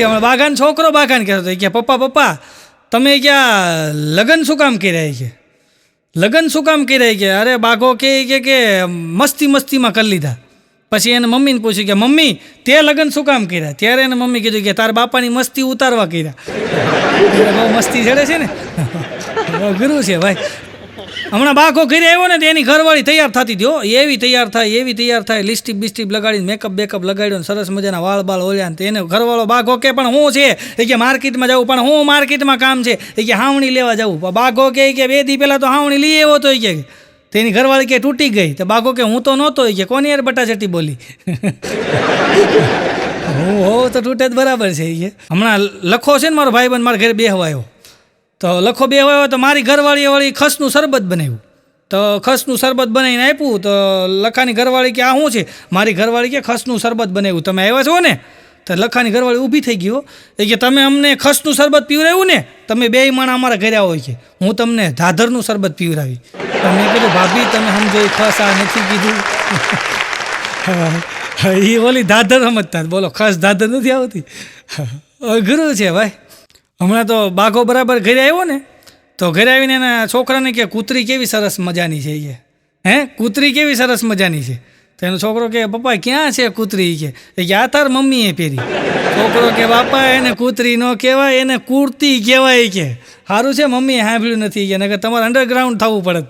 હમણાં બાગાન છોકરો બાગાન કહેતો હતો કે પપ્પા પપ્પા તમે ક્યાં લગ્ન શું કામ કર્યા કે લગ્ન શું કામ કર્યા કે અરે બાઘો કે મસ્તી મસ્તીમાં કરી લીધા. પછી એને મમ્મીને પૂછ્યું કે મમ્મી તે લગ્ન શું કામ કર્યા? ત્યારે એને મમ્મી કીધું કે તારા બાપાની મસ્તી ઉતારવા કર્યા. બહુ મસ્તી ચડે છે ને, ગુરુ છે ભાઈ. હમણાં બાઘો ઘરે આવ્યો ને તો એની ઘરવાળી તૈયાર થતી હતી. એવી તૈયાર થાય લિસ્ટીપ બિસ્ટીપ લગાડીને મેકઅપ બેકઅપ લગાડ્યો ને સરસ મજાના વાળ બાળ ઓળ્યા ને એને ઘરવાળો બાઘો કે પણ હું છે એ કે માર્કેટમાં જવું, પણ હું માર્કેટમાં કામ છે એ કે હાવણી લેવા જવું. બાઘો કે 2 દી પહેલાં તો હાવણી લઈ આવ્યો તો કે તેની ઘરવાળી કે તૂટી ગઈ. તો બાઘો કે હું તો નહોતો કે કોની યાર બટાચટી બોલી. હું હોવ તો તૂટે જ બરાબર છે એ. હમણાં લખો છે ને મારો ભાઈબંધ મારા ઘરે બેહવા આવ્યો તો લખો બેહવા આવ્યો તો મારી ઘરવાળીએ વળી ખસનું શરબત બનાવ્યું. તો ખસનું શરબત બનાવીને આપ્યું તો લખાની ઘરવાળી કે આ શું છે? મારી ઘરવાળી કે ખસનું શરબત બનાવ્યું, તમે આવ્યા છો ને? તો લખાની ઘરવાળી ઊભી થઈ ગયો એ કે તમે અમને ખસનું શરબત પીવડાવ્યું ને, તમે 2 માણા અમારા ઘરે આવો કે હું તમને ધાધરનું શરબત પીવડાવી. તો મેં કીધું ભાભી તમે સમજો ખસ આ નથી કીધું. એ ઓલી ધાધર સમજતા, બોલો ખસ ધાધર નથી આવતી. ગુરુ છે ભાઈ. હમણાં તો બાઘો બરાબર ઘરે આવ્યો ને તો ઘરે આવીને એના છોકરાને કે કૂતરી કેવી સરસ મજાની છે કે કૂતરી કેવી સરસ મજાની છે. તો એનો છોકરો કે પપ્પા ક્યાં છે કૂતરી કે આ તાર મમ્મીએ પહેરી. છોકરો કે બાપા એને કૂતરી ન કહેવાય, એને કુર્તી કહેવાય કે. સારું છે મમ્મીએ સાંભળ્યું નથી કે નકર તમારે અંડરગ્રાઉન્ડ થવું પડે.